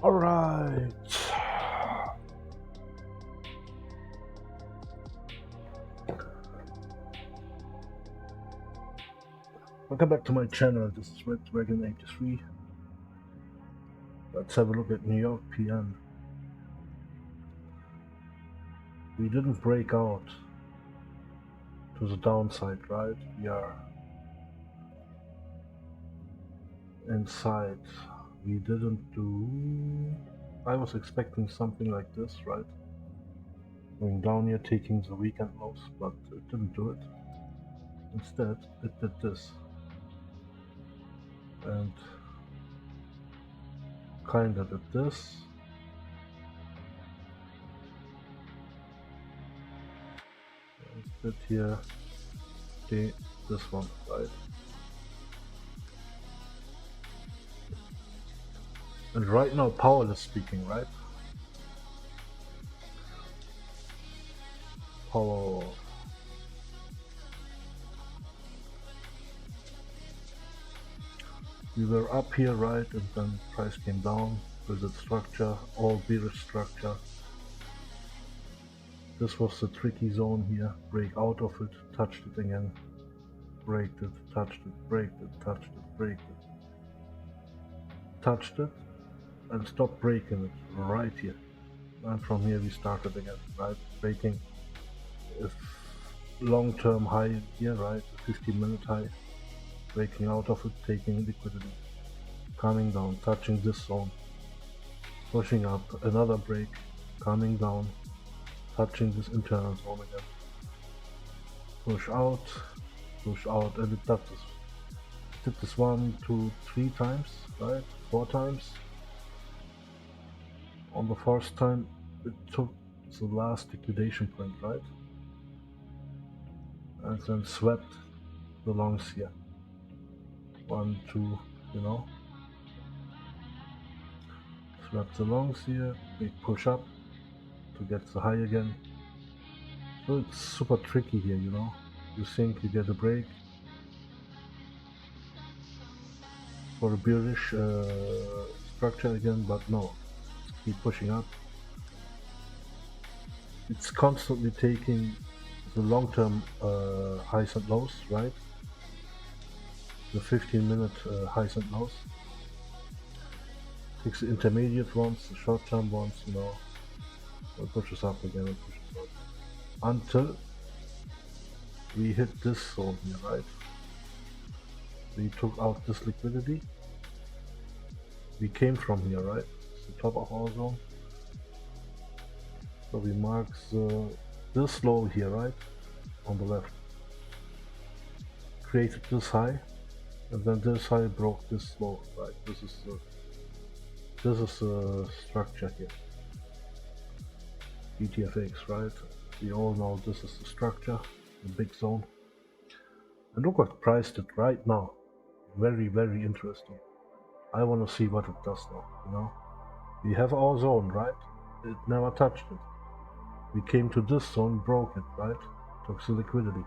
All right. Welcome back to my channel. This is Red Dragon 83. Let's have a look at New York PM. We didn't break out to the downside, right? We are inside. We didn't do... I was expecting something like this, right? Going down here, taking the weekend lows, but it didn't do it. Instead, it did this. And kinda did this. And did here this one, right? And right now, Powell is speaking, right? Powell. We were up here, right? And then price came down with its structure, all bearish structure. This was the tricky zone here. Break out of it, touched it again, braked it, touched it, braked it, touched it, braked it. Touched it and stopped breaking it right here. And from here we started again, right? Breaking a long-term high here, right? A 15-minute high. Breaking out of it, taking liquidity. Coming down, touching this zone. Pushing up, another break. Coming down, touching this internal zone again. Push out, and it does this. Did this 1, 2, 3 times, right? 4 times. On the first time, it took the last liquidation point, right? And then swept the longs here. 1, 2, you know. Swept the longs here, big push up to get the high again. So it's super tricky here, you know. You think you get a break for a bearish structure again, but no. Keep pushing up. It's constantly taking the long-term highs and lows, right? The 15-minute highs and lows. Takes the intermediate ones, the short-term ones, you know. It pushes up again and pushes up. Until we hit this zone here, right? We took out this liquidity. We came from here, right? It's the top of our zone. So we mark this low here, right? On the left. Created this high, and then this high broke this low, right? This is the structure here. BTFX, right? We all know this is the structure, the big zone. And look what price did right now. Very, very interesting. I want to see what it does now, you know. We have our zone, right? It never touched it. We came to this zone, broke it, right? Took the liquidity.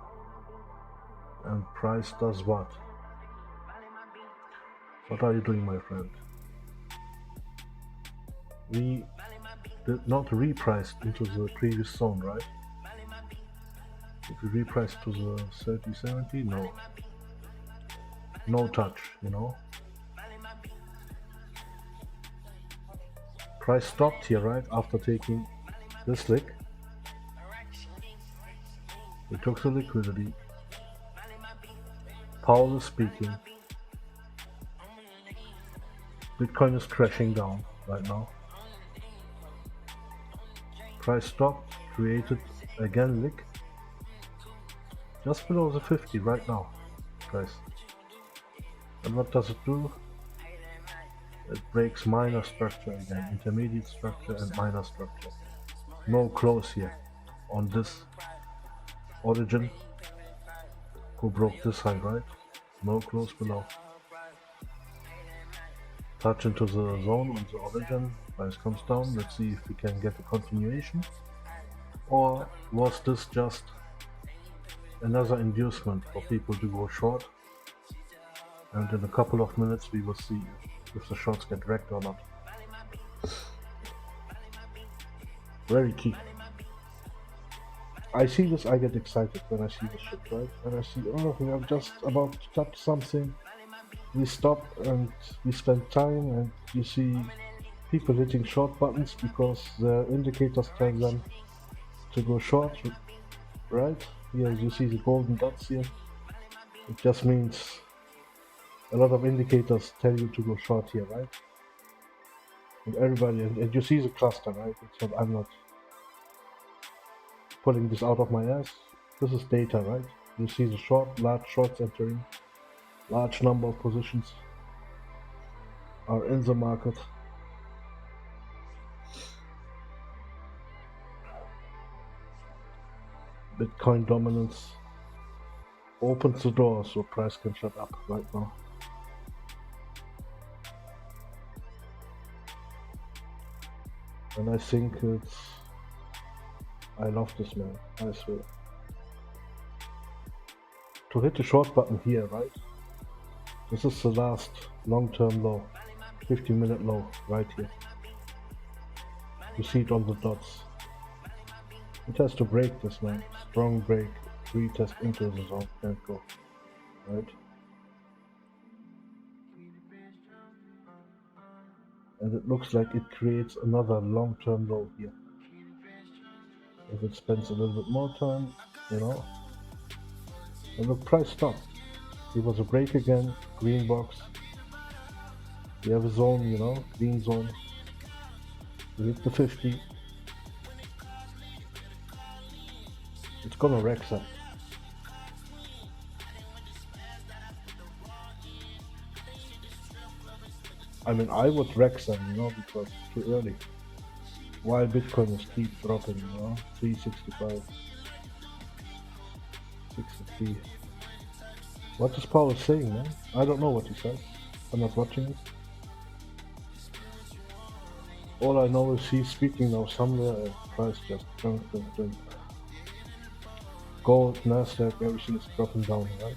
And price does what? What are you doing, my friend? We did not reprice into the previous zone, right? If we reprice to the 3070, no. No touch, you know. Price stopped here, right? After taking this lick. We took the liquidity. Powell is speaking. Bitcoin is crashing down right now. Price stopped, created again lick. Just below the 50 right now, price. And what does it do? It breaks minor structure again, intermediate structure and minor structure. No close here on this origin, who broke this high, right? No close below. Touch into the zone on the origin, price comes down. Let's see if we can get a continuation. Or was this just another inducement for people to go short? And in a couple of minutes we will see if the shorts get wrecked or not. Very key. I see this, I get excited when I see this shit, right? When I see, oh, we are just about to touch something, we stop and we spend time, and you see people hitting short buttons because the indicators tell them to go short, right? Here you see the golden dots here. It just means a lot of indicators tell you to go short here, right? And everybody, and you see the cluster, right? It's not, I'm not pulling this out of my ass. This is data, right? You see the large shorts entering, large number of positions are in the market. Bitcoin dominance opens the door so price can shut up right now. And I think I love this, man, I swear. To hit the short button here, right? This is the last long-term low, 50-minute low right here. You see it on the dots. It has to break this, man. Strong break, retest into the zone, can't go, right? And it looks like it creates another long-term low here. If it spends a little bit more time, you know. And look, price stopped. It was a break again, green box. We have a zone, you know, green zone. We hit the 50. It's gonna wreck that. I mean, I would wreck them, you know, because it's too early. While Bitcoin is keep dropping, you know, 365, 63. What is Paul saying, man? I don't know what he says. I'm not watching it. All I know is he's speaking now somewhere and price just junk. Gold, Nasdaq, everything is dropping down, right?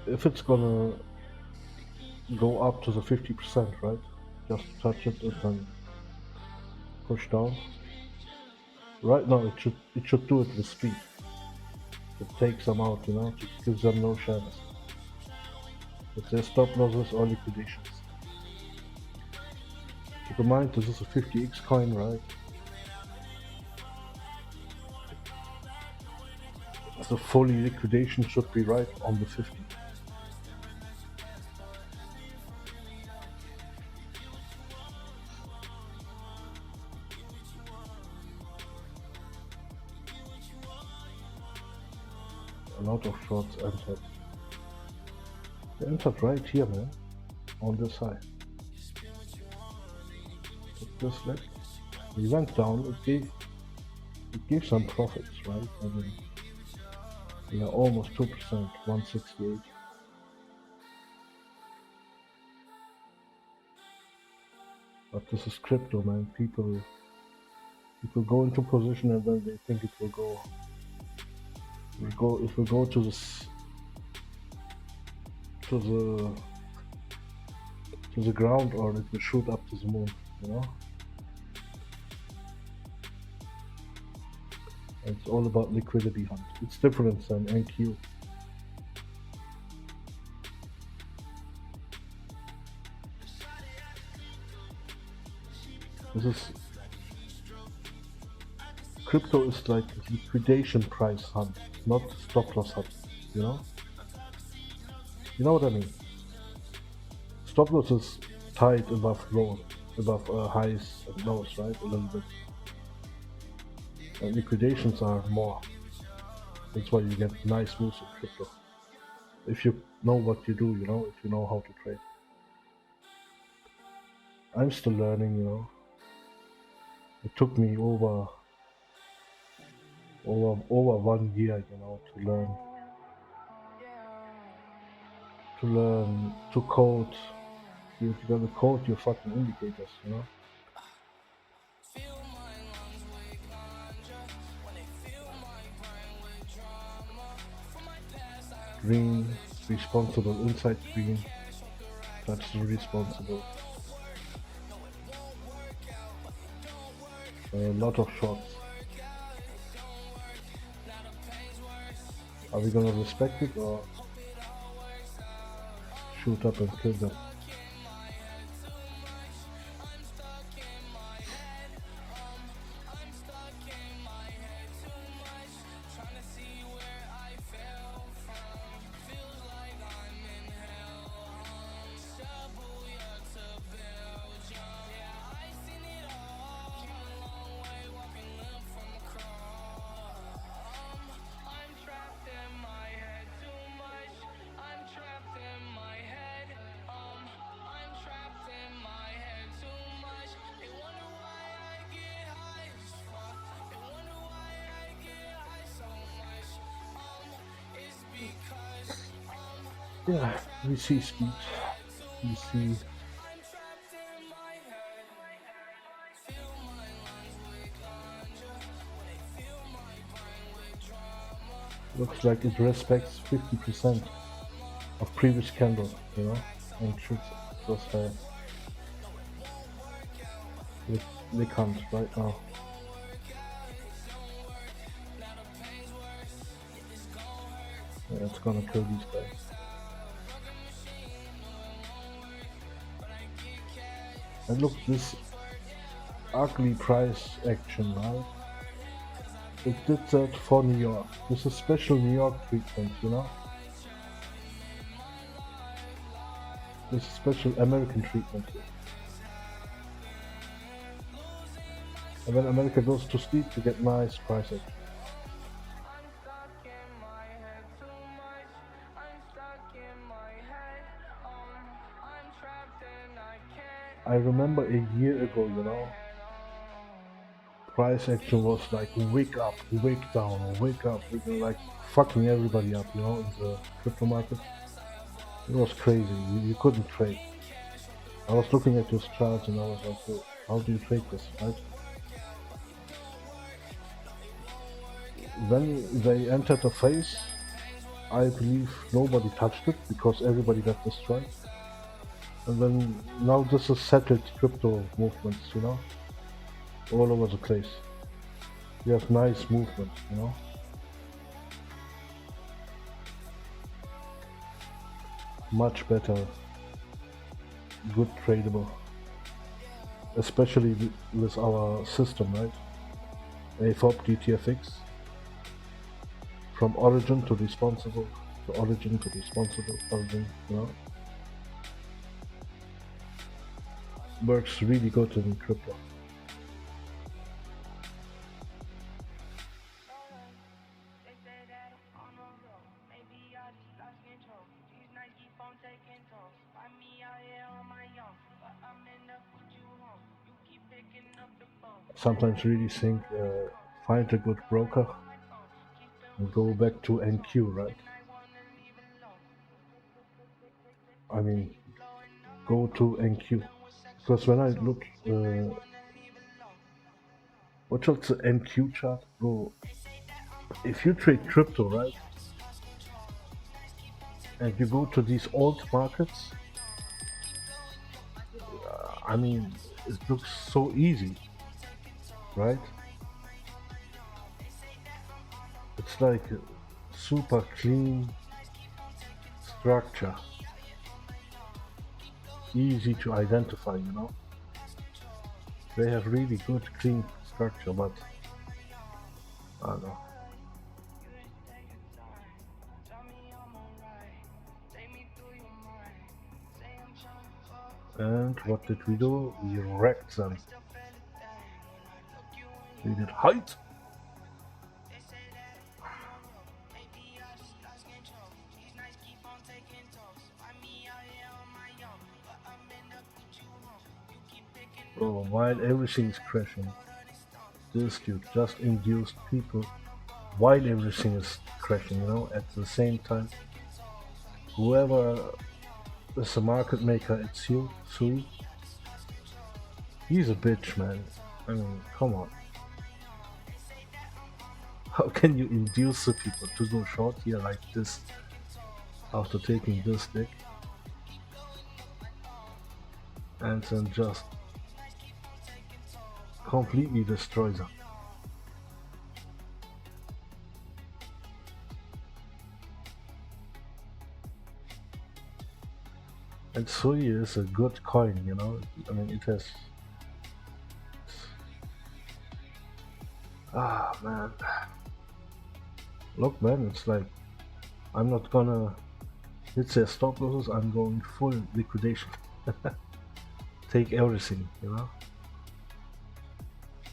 If it's gonna go up to the 50%, right? Just touch it and then push down. Right now it should do it with speed. It takes them out, you know, it gives them no chance. It's their stop losses or liquidations. Keep in mind this is a 50x coin, right? So fully liquidation should be right on the 50. A lot of shorts entered. They entered right here, man, on this high. Just like we went down, it gave some profits, right? I mean, yeah, almost 2%, 168. But this is crypto, man. People go into position and then they think it will go. If we go to this to the ground, or it will shoot up to the moon, you know. It's all about liquidity hunt. It's different than NQ. This is crypto is like liquidation price hunt, not stop loss hunt. You know. You know what I mean? Stop loss is tied above highs and lows, right? A little bit. And liquidations are more. That's why you get nice moves in crypto. If you know what you do, you know, if you know how to trade. I'm still learning, you know. It took me over 1 year, you know, to learn to code. You gotta code your fucking indicators, you know. green, responsible inside green, touch the responsible. A lot of shots. Are we gonna respect it or shoot up and kill them? Yeah, we see speed. We see. Looks like it respects 50% of previous candle, you know, and shoots crossfire. They can't right now. Yeah, it's gonna kill these guys. And look, this ugly price action, right? It did that for New York. This is special New York treatment, you know? This is special American treatment. And when America goes to sleep, you get nice price action. I remember a year ago, you know, price action was like wake up, wake down, wake up, like fucking everybody up, you know, in the crypto market. It was crazy. You couldn't trade. I was looking at this chart and I was like, oh, how do you trade this, right? When they entered the phase, I believe nobody touched it because everybody got destroyed. And then now this is settled crypto movements, you know, all over the place. You have nice movements, you know. Much better, good tradable, especially with our system, right? AFOP DTFX, from origin to responsible, to origin to responsible, origin, you know. Works really good in crypto. Sometimes really think, find a good broker and go back to NQ, right? I mean, go to NQ. Because when I look, what's the NQ chart, bro? If you trade crypto, right, and you go to these alt markets, I mean, it looks so easy, right? It's like a super clean structure, easy to identify, you know. They have really good clean structure, but I don't know. And what did we do? We wrecked them. We did height. Bro, while everything is crashing, this dude just induced people while everything is crashing, you know, at the same time. Whoever is a market maker at SUI, he's a bitch, man. I mean, come on. How can you induce the people to go short here like this after taking this stick and then just completely destroys them. And SUI is a good coin, you know. I mean, it has. Ah, man. Look, man, it's like I'm not gonna hit their stop losses. I'm going full liquidation. Take everything, you know.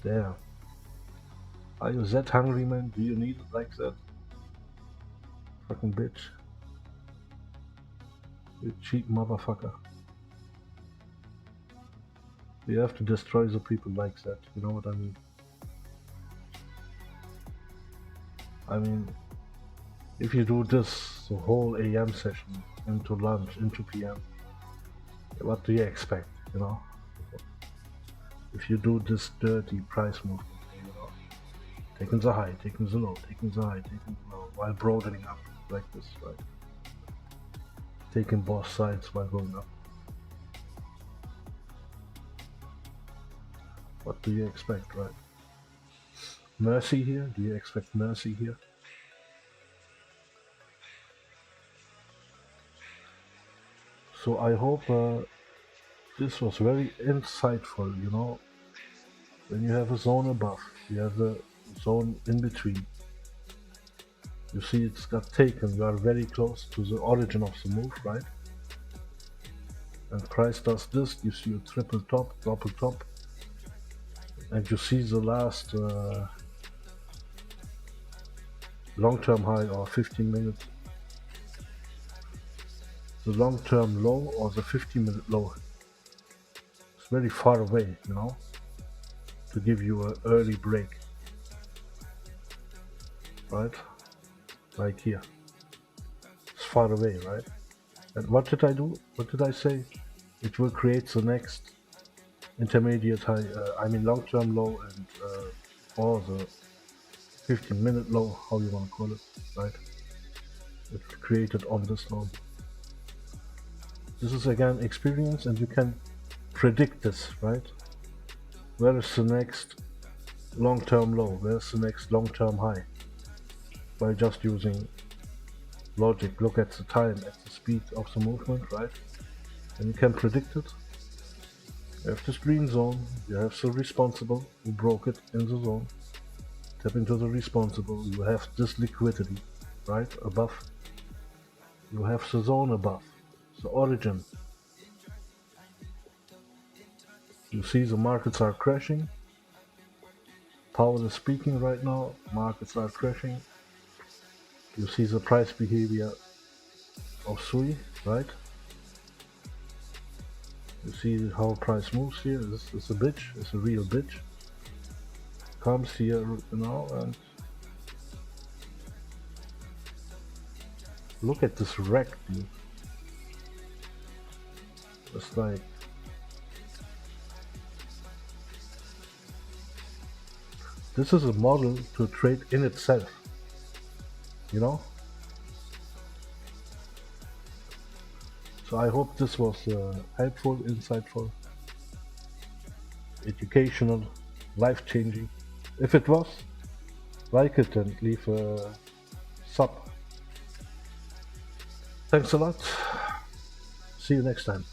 There. Are you that hungry, man? Do you need it like that? Fucking bitch. You cheap motherfucker. You have to destroy the people like that, you know what I mean? I mean, if you do this the whole AM session into lunch, into PM, what do you expect, you know? If you do this dirty price movement, you know, taking the high, taking the low, taking the high, taking the low, while broadening up like this, right? Taking both sides while going up. What do you expect, right? Mercy here? Do you expect mercy here? So I hope this was very insightful, you know. When you have a zone above, you have a zone in between. You see it's got taken, you are very close to the origin of the move, right? And price does this, gives you a triple top, double top. And you see the last long-term high or 15 minute, the long-term low or the 15-minute low. It's very far away, you know, to give you an early break, right? Like here, it's far away, right? And what did I do? What did I say? It will create the next intermediate high, I mean long-term low, and or the 15-minute low, how you want to call it, right? It's created on this node. This is again experience, and you can predict this, right? Where is the next long-term low? Where's the next long-term high? By just using logic, look at the time, at the speed of the movement, right? And you can predict it. You have this green zone, you have the responsible who broke it in the zone. Tap into the responsible, you have this liquidity, right, above. You have the zone above, the origin. You see the markets are crashing. Powell is speaking right now, markets are crashing. You see the price behavior of SUI, right? You see how price moves here. This is a bitch, it's a real bitch. Comes here, you know, and look at this wreck, dude. It's like, this is a model to trade in itself, you know? So I hope this was helpful, insightful, educational, life-changing. If it was, like it and leave a sub. Thanks a lot. See you next time.